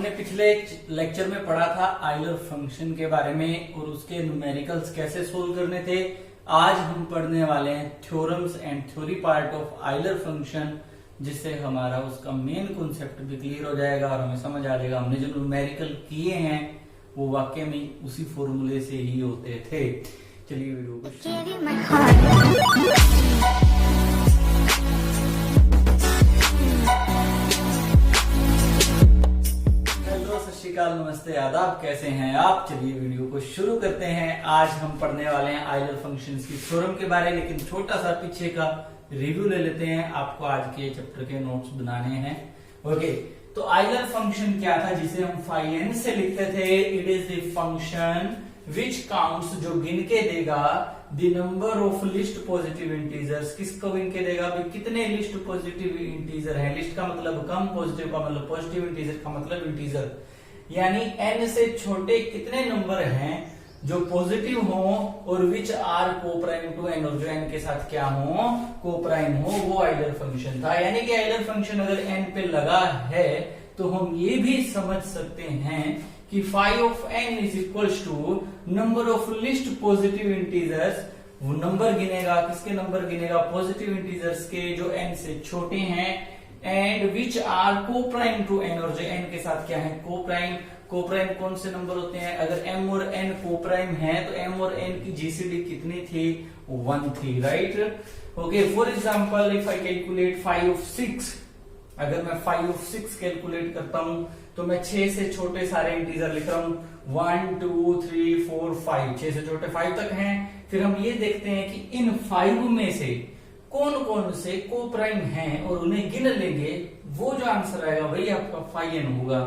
हमने पिछले लेक्चर में पढ़ा था आइलर फंक्शन के बारे में और उसके न्यूमेरिकल्स कैसे सोल्व करने थे। आज हम पढ़ने वाले हैं theorems and theory part of Euler function, जिससे हमारा उसका मेन कॉन्सेप्ट भी क्लियर हो जाएगा और हमें समझ आ जाएगा हमने जो न्यूमेरिकल किए हैं वो वाकई में उसी फॉर्मूले से ही होते थे। चलिए वीडियो को नमस्ते आदाब, कैसे हैं आप। चलिए वीडियो को शुरू करते हैं। आज हम पढ़ने वाले हैं आइलर फंक्शंस की थ्योरम के बारे में, लेकिन छोटा सा पीछे का रिव्यू ले लेते हैं। आपको आज के चैप्टर के नोट्स बनाने हैं। ओके, तो आइलर फंक्शन क्या था जिसे हम फाई एन से लिखते थे। It is the function which counts, जो गिन के देगा the number of list positive integers. किसको गिन के देगा भाई, कितने लिस्ट पॉजिटिव इंटीजर है। लिस्ट का मतलब कम, पॉजिटिव का मतलब पॉजिटिव, इंटीजर का मतलब इंटीजर, यानी n से छोटे कितने नंबर हैं जो पॉजिटिव हो और विच आर को प्राइम टू n, और जो n के साथ क्या हो, को प्राइम हो, वो आइलर फंक्शन था। यानी कि आइलर फंक्शन अगर n पे लगा है तो हम ये भी समझ सकते हैं कि phi of n is equals to number of list positive integers. वो नंबर गिनेगा, किसके नंबर गिनेगा, पॉजिटिव इंटीजर्स के जो n से छोटे हैं, एंड विच आर को प्राइम टू n, और जो n के साथ क्या है, को प्राइम। को प्राइम कौन से नंबर होते हैं, अगर m और n को प्राइम है तो m और n की जीसीडी कितनी थी, 1 थी, right. Okay, for example if I calculate phi of 6, अगर मैं फाई ऑफ 6 कैलकुलेट करता हूं तो मैं 6 से छोटे सारे इंटीजर लिख रहा हूं, 1 2 3 4 5, 6 से छोटे 5 तक हैं। फिर हम ये देखते हैं कि इन 5 में से कौन कौन से को प्राइम हैं और उन्हें गिन लेंगे। वो जो आंसर आएगा वही आपका फाई एन होगा।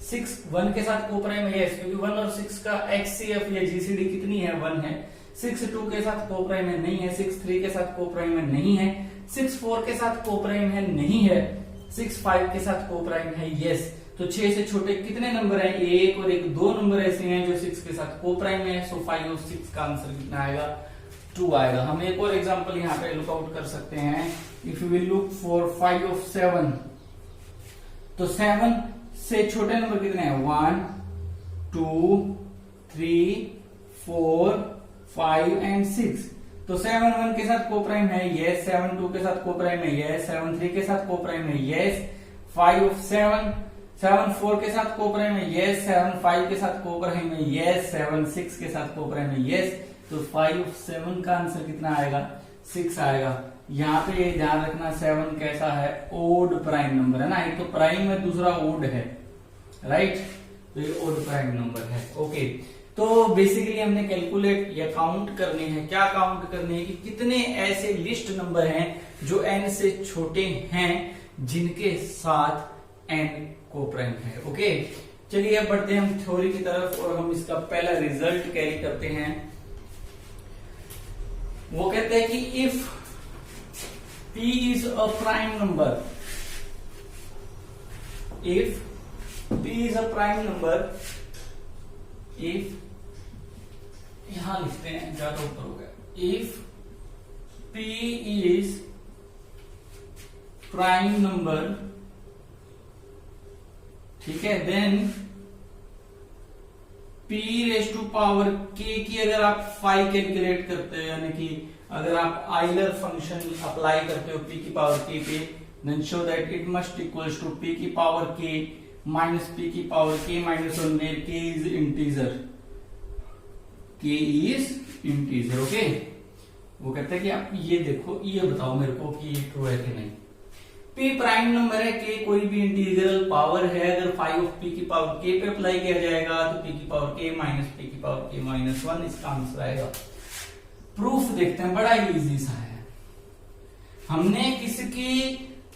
6 1 के साथ को प्राइम है, यस, क्योंकि 1 और 6 का एक्ससीएफ या जीसीडी कितनी है, 1 है। 6 2 के साथ को प्राइम है, नहीं है। 6 3 के साथ को प्राइम है, नहीं है। 6 4 के साथ को प्राइम है, नहीं है। 6 5 के साथ को प्राइम है, यस। तो 6 से छोटे कितने नंबर हैं, एक और एक, 2 नंबर ऐसे हैं जो 6 के साथ को प्राइम है। सो फाई ऑफ 6 का आंसर कितना आएगा, 2 आएगा। हम एक और एग्जांपल यहाँ पे लुक आउट कर सकते हैं। If you will look for phi of 7, तो 7 से छोटे नंबर कितने हैं, 1 2 3 4 5 एंड 6। तो 7 1 के साथ को प्राइम है, यस। 7 2 के साथ को प्राइम है, यस। 7 3 के साथ को प्राइम है, यस। 5 ऑफ 7 7 4 के साथ को प्राइम है, यस। 7 5 के साथ को प्राइम है, यस। 7 6 के साथ को प्राइम है, यस। तो 5 ऑफ 7 का आंसर कितना आएगा, 6 आएगा। यहाँ पे ये ध्यान रखना, 7 कैसा है, ओड प्राइम नंबर है ना, एक तो प्राइम है, दूसरा ओड है, राइट। तो ये ओड प्राइम नंबर है। ओके, तो बेसिकली हमने कैलकुलेट या काउंट करने हैं। क्या काउंट करने हैं कि कितने ऐसे लिस्ट नंबर हैं जो n से छोटे हैं जिनके साथ n को प्राइम है। ओके, चलिए अब बढ़ते हैं हम थ्योरी की तरफ और हम इसका पहला रिजल्ट कैरी करते हैं। वो कहते हैं कि if p is a prime number, if p is a prime number, if, यहां लिखते हैं, ज्यादा ऊपर हो गया, if p is prime number, ठीक है, then p raise to power k की अगर आप फाई कैलकुलेट करते हो, यानी कि अगर आप आइलर फंक्शन अप्लाई करते हो p की पावर k पे, then show that it must equals to p की पावर k माइनस p की power k minus 1, where k is integer, k is integer. Okay, वो कहते हैं कि आप ये देखो, ये बताओ मेरे को कि ये ट्रू है कि नहीं। p प्राइम नंबर है, k कोई भी इंटीग्रल पावर है, अगर फाई ऑफ p की पावर k पे अप्लाई किया जाएगा तो p की पावर k माइनस p की पावर k माइनस 1, इसका आंसर आएगा। प्रूफ देखते हैं, बड़ा ही इजी सा है। हमने किसकी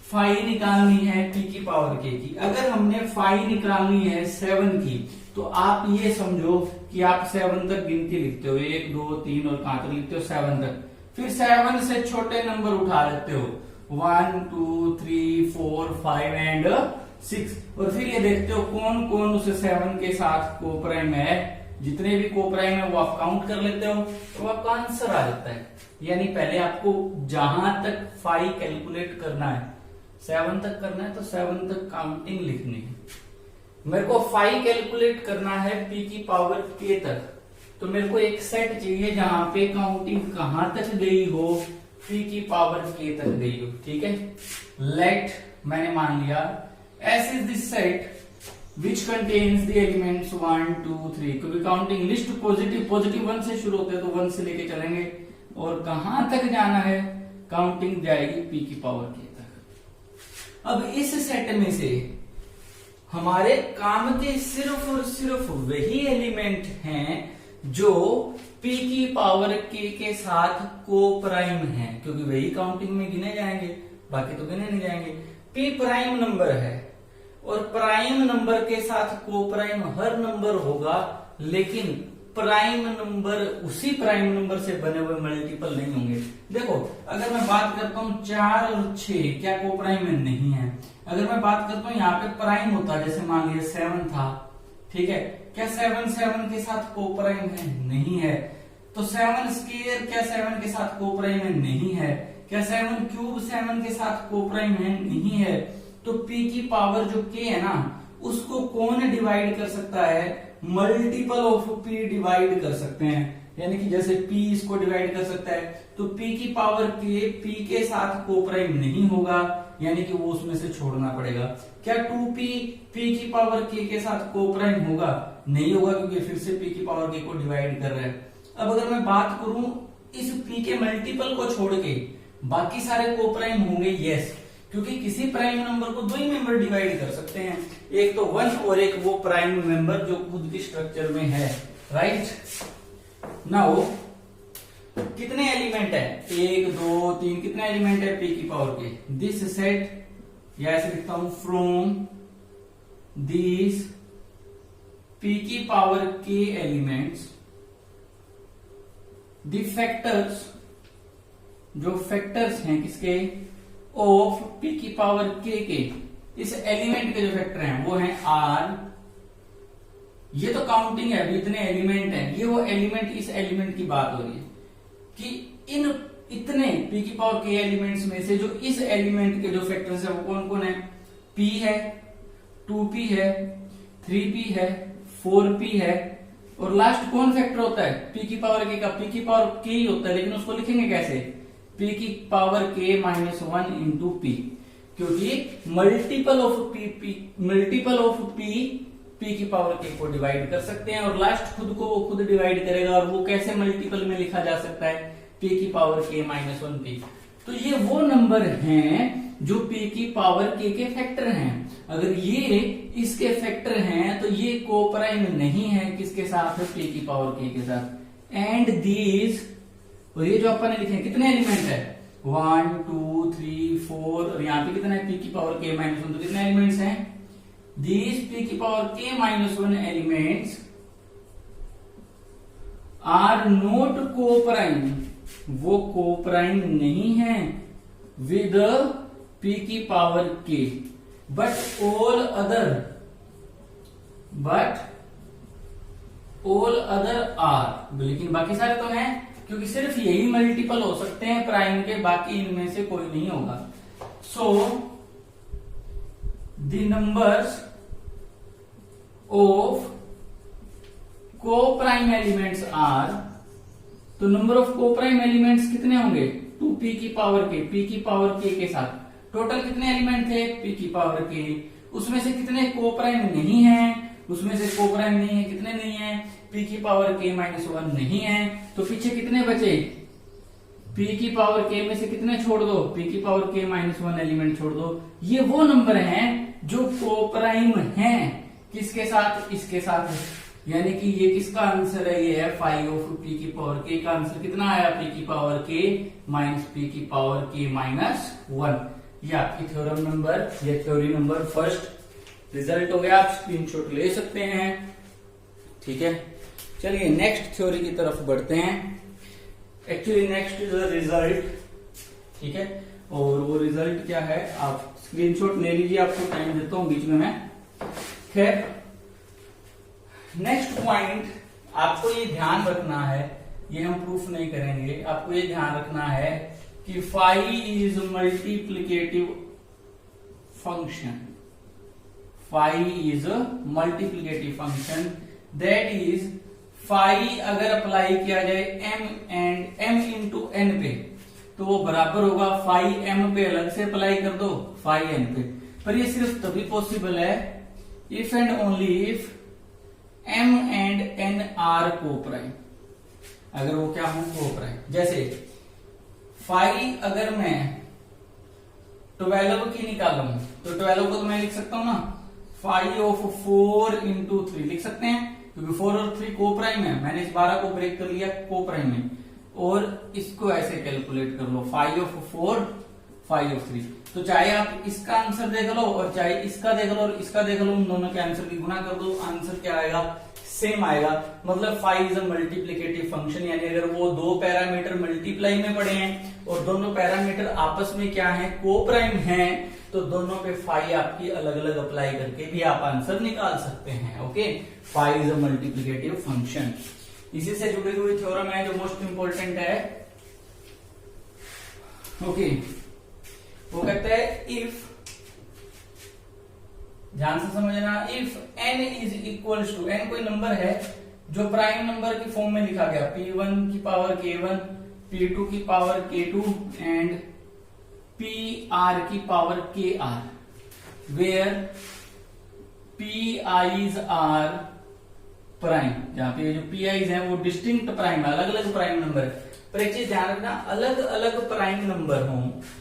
फाई निकालनी है, p की पावर k की। अगर हमने फाई निकालनी है 7 की, तो आप ये समझो कि आप 7 तक गिनती लिखते हो, 1 2 3 और कहां तक लिखते हो, 7 तक। फिर 7 से छोटे नंबर उठा लेते हो, 1 2 3 4 5 एंड 6, और फिर ये देखते हो कौन कौन उस 7 के साथ को प्राइम है। जितने भी को प्राइम है वो आप काउंट कर लेते हो तो आपका आंसर आ जाता है। यानी पहले आपको जहां तक फाई कैलकुलेट करना है, 7 तक करना है तो 7 तक काउंटिंग लिखनी है। मेरे को फाई कैलकुलेट करना है पी की पावर के तक, तो मेरे को एक सेट चाहिए जहां पे काउंटिंग कहां तक गई हो, पी की पावर के तक गई हो। ठीक है, लेट मैंने मान लिया S is this set which contains the elements 1 2 3, क्योंकि काउंटिंग लिस्ट पॉजिटिव 1 से शुरू होते हैं तो 1 से लेके चलेंगे, और कहां तक जाना है, काउंटिंग जाएगी पी की पावर के तक। अब इस सेट में से हमारे काम के सिर्फ और सिर्फ वही एलिमेंट हैं जो पी की पावर के साथ को प्राइम है, क्योंकि वही काउंटिंग में गिने जाएंगे, बाकी तो गिने नहीं जाएंगे। पी प्राइम नंबर है और प्राइम नंबर के साथ को प्राइम हर नंबर होगा, लेकिन प्राइम नंबर उसी प्राइम नंबर से बने हुए मल्टीपल नहीं होंगे। देखो, अगर मैं बात करता हूं 4 और 6 क्या को प्राइम में नहीं है। अगर मैं बात करता हूं यहाँ पे प्राइम होता, जैसे मान लिया 7 था, ठीक है, क्या 7 के साथ को प्राइम है? नहीं है। तो 7 स्क्वायर क्या 7 के साथ को प्राइम है? नहीं है। क्या 7 क्यूब 7 के साथ को प्राइम है? नहीं है। तो p की पावर जो k है ना, उसको कौन डिवाइड कर सकता है? मल्टीपल ऑफ p डिवाइड कर सकते हैं, यानी कि जैसे p इसको डिवाइड कर सकता है, तो p की पावर k p के साथ को प्राइम नहीं होगा, यानी कि वो उसमें से छोड़ना पड़ेगा। क्या 2p p की पावर k के साथ को प्राइम होगा? नहीं होगा, क्योंकि फिर से p की पावर k को डिवाइड कर रहा है। अब अगर मैं बात करूं इस p के मल्टीपल को छोड़ के बाकी सारे को प्राइम होंगे, यस, क्योंकि किसी प्राइम नंबर को दो ही मेंबर डिवाइड कर सकते हैं, एक तो 1 और एक वो प्राइम मेंबर जो खुद की स्ट्रक्चर में है, राइट। नाउ कितने एलिमेंट है? 1 2 3, कितने एलिमेंट है p की पावर के? दिस सेट, या ऐसे लिखता हूं फ्रॉम दिस p की power k elements the factors, जो फैक्टर्स हैं किसके? ऑफ p की पावर k के, इस एलिमेंट के जो फैक्टर हैं वो हैं r। ये तो काउंटिंग है, अभी इतने एलिमेंट हैं, ये वो एलिमेंट, इस एलिमेंट की बात हो रही है कि इन इतने p की पावर k एलिमेंट्स में से जो इस एलिमेंट के जो फैक्टर्स है वो कौन कौन है? p है, 2p है, 3p है, 4p है, और लास्ट कौन फैक्टर होता है? p की पावर k का, p की पावर k ही होता है, लेकिन उसको लिखेंगे कैसे? p की पावर k -1 इंटू p, क्योंकि मल्टीपल ऑफ p की पावर k को डिवाइड कर सकते हैं, और लास्ट खुद को वो खुद डिवाइड करेगा, और वो कैसे मल्टीपल में लिखा जा सकता है? p की पावर k -1p। तो ये वो नंबर हैं जो p की पावर k के फैक्टर हैं। अगर ये इसके फैक्टर हैं तो ये को प्राइम नहीं है, किसके साथ? p की पावर k के साथ। एंड दीज, और ये जो अपन ने लिखे कितने एलिमेंट है? 1 2 3 4, और यहाँ पे कितना है? p की पावर k -1, तो कितने एलिमेंट्स हैं? These p की power k -1 elements are not coprime, वो को प्राइम नहीं है विद p की power k, but all other are, लेकिन बाकी सारे तो हैं, क्योंकि सिर्फ यही मल्टीपल हो सकते हैं प्राइम के, बाकी इनमें से कोई नहीं होगा। सो द नंबर्स ऑफ को प्राइम एलिमेंट्स आर, तो नंबर ऑफ को प्राइम एलिमेंट्स कितने होंगे? 2p की पावर k, p की पावर k के साथ टोटल कितने एलिमेंट थे? p की पावर k, उसमें से कितने को प्राइम नहीं है? उसमें से को प्राइम नहीं है, कितने नहीं है? p की पावर k -1 नहीं है, तो पीछे कितने बचे? p की पावर k में से कितने छोड़ दो? p की पावर k -1 एलिमेंट छोड़ दो। ये वो नंबर हैं जो को प्राइम हैं, किसके साथ? इसके साथ, यानी कि ये किसका आंसर है? ये है 5 ऑफ p की पावर k का आंसर कितना आया? p की पावर k p की पावर k -1। या थ्योरम नंबर, ये थ्योरी नंबर फर्स्ट रिजल्ट हो गया, आप स्क्रीनशॉट ले सकते हैं। ठीक है, चलिए नेक्स्ट थ्योरी की तरफ बढ़ते हैं। एक्चुअली नेक्स्ट इज रिजल्ट, ठीक है, और वो रिजल्ट क्या है आप स्क्रीनशॉट ले लीजिए, आपको टाइम देता हूं बीच में मैं। खैर, नेक्स्ट पॉइंट आपको ये ध्यान रखना है, ये हम प्रूफ नहीं करेंगे, आपको ये ध्यान रखना है कि phi is multiplicative function. Phi is multiplicative function, that is phi अगर अप्लाई किया जाए m इंटू एन पे तो वो बराबर होगा फाई m पे अलग से अप्लाई कर दो फाई n पे। पर ये सिर्फ तभी पॉसिबल है if and only if m and n are coprime, अगर वो क्या हो कोप्राइम। जैसे फाई अगर मैं 12 की निकालूं तो 12 को तो मैं लिख सकता हूं ना फाई ऑफ 4 इंटू 3 लिख सकते हैं, क्योंकि 4 और 3 कोप्राइम है। मैंने इस 12 को ब्रेक कर लिया कोप्राइम में, और इसको ऐसे कैलकुलेट कर लो फाई ऑफ 4 फाई ऑफ 3। तो चाहे आप इसका आंसर देख लो और चाहे इसका देख लो और इसका देख लो, उन दोनों के आंसर की गुना कर दो, आंसर क्या आएगा सेम आएगा। मतलब phi is a multiplicative function, यानी अगर वो दो पैरामीटर मल्टीप्लाई में पड़े हैं और दोनों पैरामीटर आपस में क्या है कोप्राइम हैं, तो दोनों पे फाई आपकी अलग अलग अप्लाई करके भी आप आंसर निकाल सकते हैं। Okay, phi is a multiplicative function. इसी से जुड़ी हुई थ्योरम है जो मोस्ट इंपॉर्टेंट है। ओके, वो कहते हैं इफ, ध्यान से समझना, if n is equals to, n कोई नंबर है जो प्राइम नंबर की फॉर्म में लिखा गया, p1 की पावर k1, p2 की पावर k2 एंड pr की power kr, where pi's are prime, जहां पे जो pi's हैं वो डिस्टिंक्ट प्राइम, अलग अलग प्राइम नंबर है। पर एक चीज ध्यान रखना, अलग अलग प्राइम नंबर हो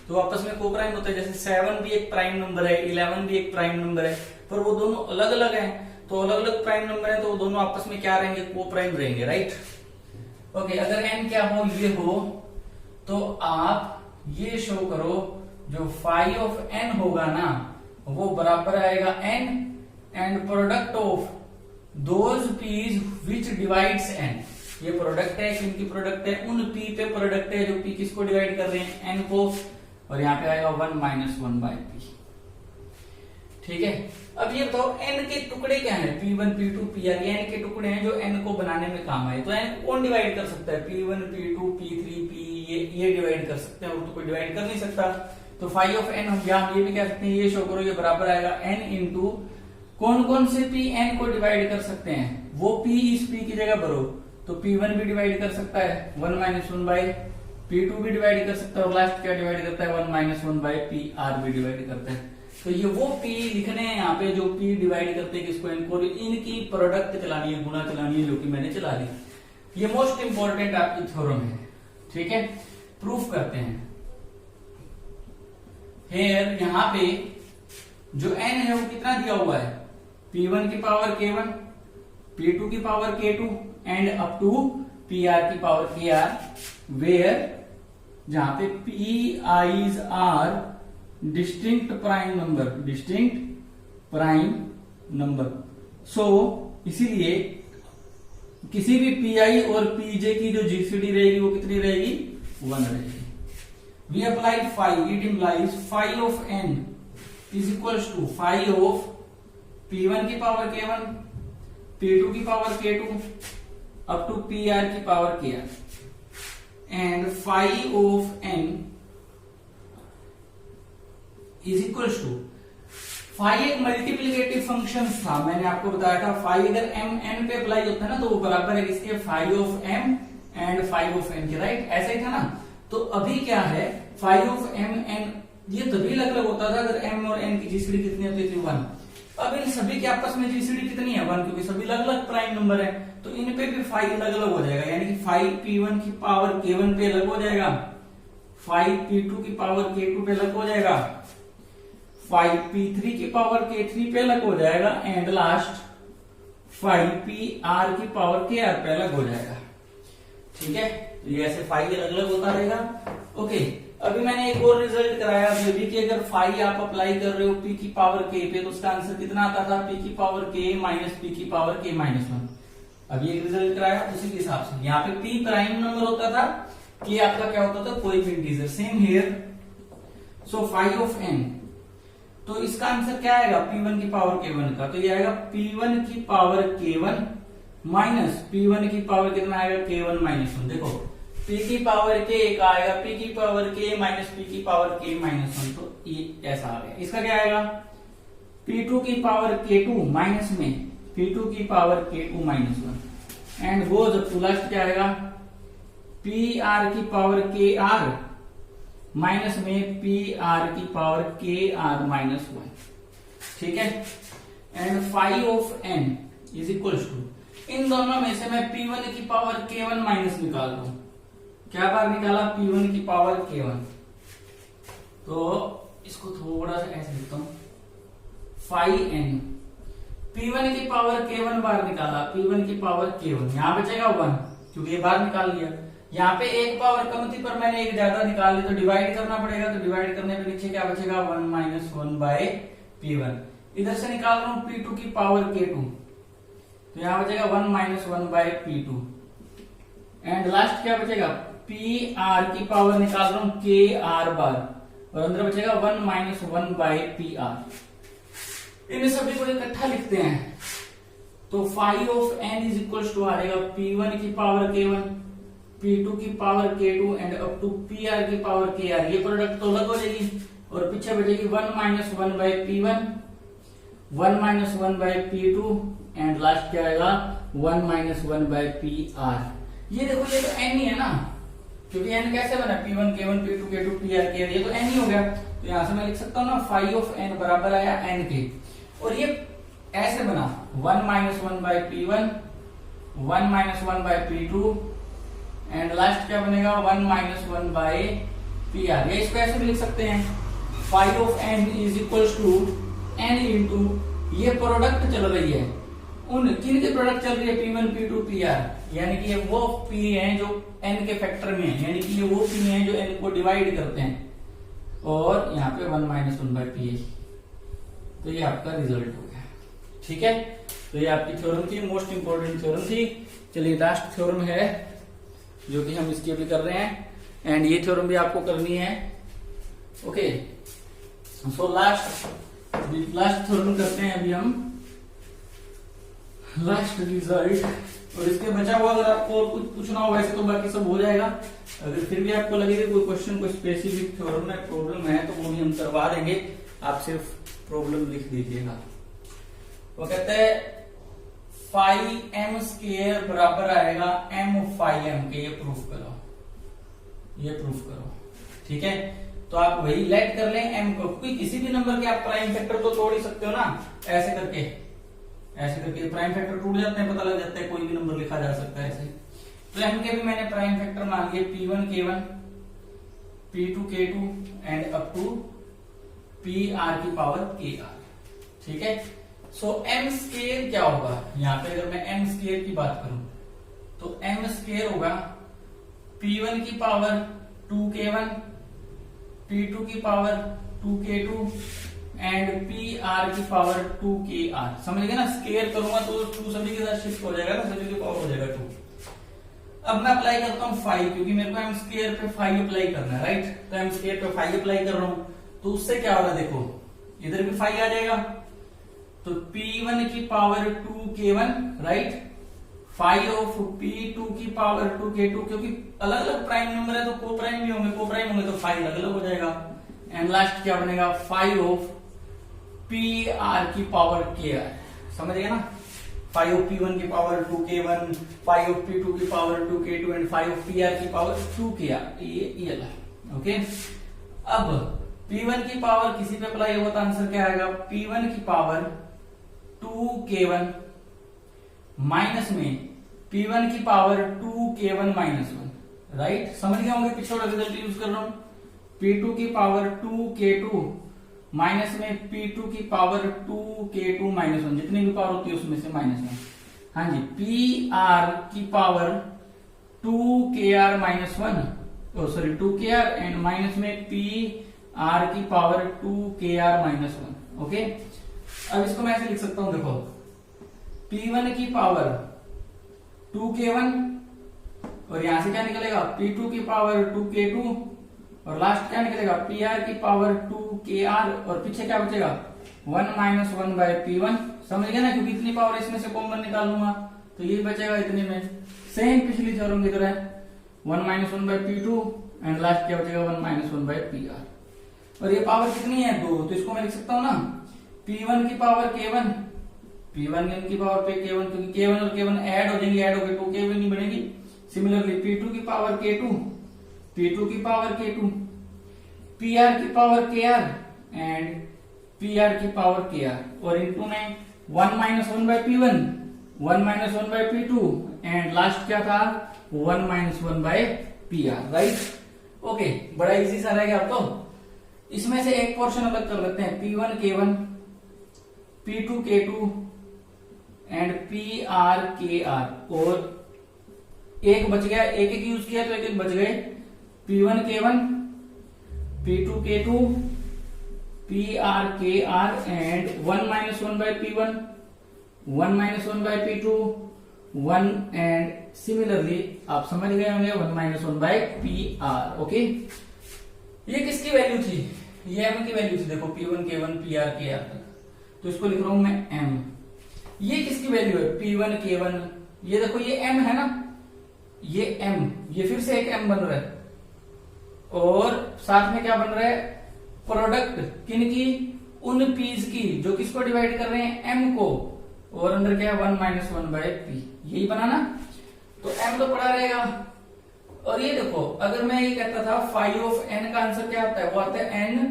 तो आपस में कोप्राइम होते हैं। जैसे 7 भी एक प्राइम नंबर है, 11 भी एक प्राइम नंबर है, पर वो दोनों अलग अलग हैं, तो अलग अलग प्राइम नंबर है तो वो दोनों आपस में क्या रहेंगे कोप्राइम रहेंगे, राइट। ओके, अगर n क्या हो ये हो तो आप ये शो करो जो फाई ऑफ n होगा ना वो बराबर आएगा n and product of those p's which divides n। ये प्रोडक्ट है, किनकी प्रोडक्ट है, उन p पे प्रोडक्ट है जो p किसको डिवाइड कर रहे हैं n को, और यहाँ पे आएगा 1 माइनस 1 बाई p। ठीक है, अब ये बताओ n के टुकड़े क्या हैं, p1 p2 pr, ये n के टुकड़े हैं जो n को बनाने में काम आए। तो n कौन डिवाइड कर सकता है, p1 p2 p3 p, ये डिवाइड कर सकते हैं, और तो कोई डिवाइड कर नहीं सकता। तो फाई ऑफ n हम ये भी कह सकते हैं, ये शो करो, ये बराबर आएगा n इंटू कौन कौन से p n को डिवाइड कर सकते हैं, वो p इस p की जगह भरो, तो p1 भी डिवाइड कर सकता है 1 माइनस 1 बाई, p2 भी डिवाइड कर सकता है, और लास्ट क्या डिवाइड करता है 1 माइनस 1 बाई pr भी डिवाइड करता है। तो ये वो p लिखने हैं यहाँ पे जो p डिवाइड करते हैं किसको, इनको, इनकी प्रोडक्ट चलानी है, गुना चलानी है, जो कि मैंने चला दी। ये मोस्ट इंपॉर्टेंट आपकी थ्योरम है। ठीक है, प्रूफ करते हैं। हेयर यहाँ पे जो n है वो कितना दिया हुआ है, p1 की पावर k1, p2 की power k2 and up to pr की पावर kr, वेयर जहां पे pi's are distinct prime number, distinct prime number. So इसीलिए किसी भी pi और pj की जो gcd रहेगी वो कितनी रहेगी, 1 रहेगी। We apply phi, it implies phi of n is equals to phi of p1 की पावर k1, p2 की power k2 to to pr की power kr, and phi of n is equals to, phi एक multiplicative function था, मैंने आपको बताया था। Phi अगर m n पे अप्लाई होता है ना तो वो बराबर है इसके phi of m and phi of n के, राइट, ऐसा ही था ना। तो अभी क्या है, फाई ऑफ m n ये तभी अलग अलग होता था अगर m और n की जीसीडी कितनी होती थी 1। अब इन सभी के आपस में जीसीडी कितनी है 1, क्योंकि सभी अलग अलग प्राइम नंबर है, तो इन पे भी फाई अलग अलग हो जाएगा, यानी कि फाई p1 की पावर k1 पे अलग हो जाएगा, फाई p2 की पावर k2 पे अलग हो जाएगा, फाई p3 की पावर k3 पे अलग हो जाएगा, एंड लास्ट फाई pr की पावर kr पे अलग हो जाएगा। ठीक है, तो ये ऐसे फाई अलग अलग होता रहेगा। ओके, अभी मैंने एक और रिजल्ट कराया ये भी कि अगर फाई आप अप्लाई कर रहे हो p की पावर k पे तो उसका आंसर कितना आता था, p की पावर k माइनस p की पावर k माइनस 1। अभी एक रिजल्ट कराया उसी के हिसाब से, यहाँ पे p प्राइम नंबर होता था, k आपका क्या होता था, कोई भी integer. Same here, so phi of n, तो इसका आंसर क्या आएगा p1 की पावर k1 का, तो ये आएगा p1 की पावर k1 माइनस p1 की पावर कितना आएगा k1 माइनस 1। देखो p की पावर k एक आएगा, p की पावर k माइनस p की पावर k माइनस 1, तो ये ऐसा आ गया। इसका क्या आएगा P2 की पावर K2 माइनस में P2 की power K2 minus 1 and goes up to last क्या आएगा PR की पावर KR माइनस में PR की पावर KR माइनस 1। ठीक है, and phi of n is equal to, इन दोनों में से मैं P1 की पावर K1 माइनस निकाल रहा हूं। क्या बार निकाला P1 की पावर K1, तो इसको थोड़ा सा ऐसे लिखता हूं फाई n, P1 की पावर K1 बार निकाला, P1 की पावर K1, यहां बचेगा 1 क्योंकि ये बार निकाल लिया। यहाँ पे एक पावर कम थी पर मैंने एक ज्यादा निकाल ली तो डिवाइड करना पड़ेगा, तो डिवाइड करने पे नीचे क्या बचेगा 1 माइनस 1 बाय P1। इधर से निकाल रहा हूं P2 की पावर K2, तो यहाँ बचेगा 1 minus 1 by P2 and last क्या बचेगा PR की पावर निकाल रहा हूं KR बार और अंदर बचेगा 1 माइनस 1 बाय PR। इन सभी को इकट्ठा लिखते हैं तो phi of n is equal to आ जाएगा P1 की पावर K1, P2 की power K2 and up to PR की पावर KR। ये प्रोडक्ट तो अलग हो जाएगी और पीछे बचेगी 1 minus 1 by P1, 1 minus 1 by P2 and last क्या आएगा 1 माइनस 1 बाय PR। ये देखो ये तो n ही है ना, क्योंकि n कैसे बना P1 K1 P2 K2 PR KR, ये तो n ही हो गया। तो यहां से मैं लिख सकता हूं ना फाई ऑफ n बराबर आया n के, और ये ऐसे बना 1 minus 1 by P1, 1 minus 1 by P2 and last क्या बनेगा 1 माइनस 1 बाय PR। ये इसको ऐसे भी लिख सकते हैं phi of n is equal to n into ये प्रोडक्ट चल रही है, उन किन की प्रोडक्ट चल रही है P1 P2 PR, यानी कि ये वो P हैं जो n के फैक्टर में है, यानी कि ये वो P हैं जो n को डिवाइड करते हैं, और यहाँ पे 1 माइनस 1 बाय P। तो ये आपका रिजल्ट हो गया। ठीक है, तो ये आपकी थ्योरम थी, मोस्ट इंपोर्टेंट थ्योरम थी। चलिए लास्ट थ्योरम है जो कि हम इसकी अभी कर रहे हैं, एंड ये थ्योरम भी आपको करनी है। ओके, सो लास्ट थ्योरम करते हैं अभी हम, लास्ट रिजल्ट। और इसके बचा हुआ अगर आपको कुछ पूछना हो वैसे तो बाकी सब हो जाएगा, अगर फिर भी आपको लगेगा कोई क्वेश्चन कोई स्पेसिफिक थ्योरम में प्रॉब्लम है तो वो भी हम करवा देंगे, आप सिर्फ प्रॉब्लम लिख दीजिएगा। वो कहते हैं फाई m स्क्वायर बराबर आएगा m फाई m के, ये प्रूफ करो, ये प्रूफ करो। ठीक है, तो आप वही लेट कर लें m को, क्योंकि किसी भी नंबर के आप प्राइम फैक्टर तो तोड़ ही सकते हो ना, ऐसे करके प्राइम फैक्टर टूट जाते हैं, पता लग जाता है, कोई भी नंबर लिखा जा सकता है ऐसे। तो m के भी मैंने प्राइम फैक्टर मान लिए P1 K1, P2 K2 and up to PR की पावर KR। ठीक है, सो m स्क्वायर क्या होगा, यहाँ पे अगर मैं m स्क्वायर की बात करूं तो m स्क्वायर होगा P1 की पावर 2K1, P2 की पावर 2K2 एंड PR की पावर 2KR। समझ गए ना, स्क्वायर करूंगा तो 2 सभी के साथ शिफ्ट हो जाएगा ना, सभी की पावर हो जाएगा 2। अब मैं अप्लाई करता हूँ फाई, क्योंकि मेरे को m स्क्वायर पे फाई अप्लाई करना है, राइट। तो m स्क्वायर पे फाई अप्लाई कर रहा हूं, तो उससे क्या होगा, देखो इधर भी फाई आ जाएगा, तो P1 की power 2K1, right, phi of P2 की पावर 2K2, क्योंकि अलग अलग प्राइम नंबर है तो को प्राइम भी होंगे, को प्राइम होंगे तो फाई अलग अलग हो जाएगा। एंड लास्ट क्या बनेगा फाई ऑफ PR की पावर KR। समझ गए ना, फाई ऑफ P1 की power 2K1, phi of P2 की power 2K2 and phi of PR की पावर 2KR। ये अलग। ओके, अब P1 की पावर किसी पे अप्लाई होगा तो आंसर क्या आएगा, P1 की पावर 2K1 माइनस में P1 की पावर 2K1 माइनस 1, राइट। समझ गए होंगे, पिछले रिजल्ट यूज कर रहा हूं। P2 की पावर 2K2 माइनस में P2 की पावर 2K2 माइनस 1, जितनी भी पावर होती है उसमें से माइनस 1। हाँ जी, PR की power 2KR minus 1, sorry 2KR and minus में PR की पावर 2KR माइनस 1। ओके, अब इसको मैं ऐसे लिख सकता हूं, देखो P1 की पावर 2K1 और यहां से क्या निकलेगा P2 की पावर 2K2 और लास्ट क्या निकलेगा PR की पावर 2KR और पीछे क्या बचेगा 1 माइनस 1 बाय P1। समझ गए ना, क्योंकि इतनी पावर इसमें से कॉमन निकाल लूंगा तो ये बचेगा इतने में, सेम पिछली थ्योरम की तरह 1 minus 1 by P2 and last क्या बचेगा 1 माइनस 1 बाय PR। और ये पावर कितनी है 2, तो इसको मैं लिख सकता हूं ना P1 की पावर K1, P1 की पावर पे K1, क्योंकि K1 और K1 ऐड हो जाएंगे, ऐड हो गए तो K1 नहीं बनेगी। सिमिलरली P2 की पावर K2, P2 की पावर K2, PR की पावर KR एंड PR की पावर KR, और इनटू में 1 minus 1 by P1, 1 minus 1 by P2 and last क्या था 1 minus 1 by PR, right. Okay, बड़ा इजी सा रहेगा। अब तो इसमें से एक पोर्शन अलग कर लेते हैं, P1 K1, P2 K2 and PR KR, और एक बच गया, एक एक यूज किया तो एक एक बच गए, P1 K1, P2 K2, PR KR and 1 minus 1 by P1, 1 minus 1 by P2, 1 and similarly आप समझ गए होंगे 1 माइनस 1 बाय PR। ओके, ये किसकी वैल्यू थी, ये M की वैल्यू थी। देखो P1 K1 PR KR तक, तो इसको लिख रहा हूं मैं M। ये किसकी वैल्यू है P1 K1, ये देखो ये M है ना, ये M, ये फिर से एक M बन रहा है, और साथ में क्या बन रहा है प्रोडक्ट किन की, उन पीस की जो किसको डिवाइड कर रहे हैं M को, और अंदर क्या है 1 माइनस 1 बाय P, यही बना ना, तो M तो पड़ा रहेगा। और ये देखो अगर मैं ये कहता था फाई ऑफ n का आंसर क्या आता है, वो आता है n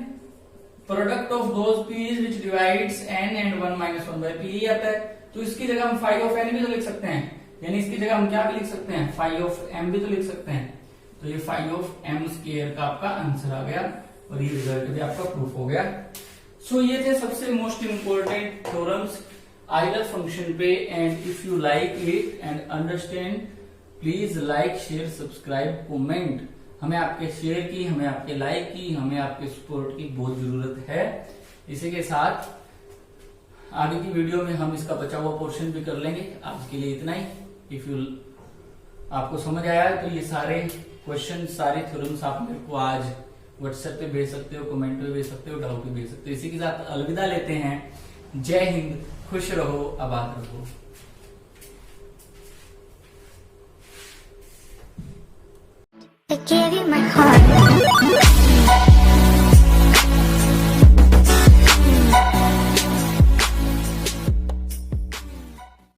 product of those p's which divides n and 1 minus 1 by P, यही आता है। तो इसकी जगह हम फाई ऑफ n भी तो लिख सकते हैं, यानी इसकी जगह हम क्या भी लिख सकते हैं, फाई ऑफ m भी तो लिख सकते हैं। तो ये फाई ऑफ m स्क्वायर का आपका आंसर आ गया, और ये रिजल्ट भी आपका प्रूफ हो गया। सो ये थे सबसे most important theorems Euler function पे, and if you like it and understand please like share subscribe comment. हमें आपके शेयर की, हमें आपके लाइक की, हमें आपके सपोर्ट की बहुत जरूरत है। इसी के साथ आगे की वीडियो में हम इसका बचा हुआ पोर्शन भी कर लेंगे। आज के लिए इतना ही। इफ यू आपको समझ आया तो ये सारे क्वेश्चन, सारे थ्योरम्स आप मेरे को आज व्हाट्सएप पे भेज सकते हो, कमेंट पे भेज सकते हो, डाउट पे भेज सकते हो। इसी के साथ अलविदा लेते हैं। जय हिंद, खुश रहो, आबाद रहो। I gave you my heart.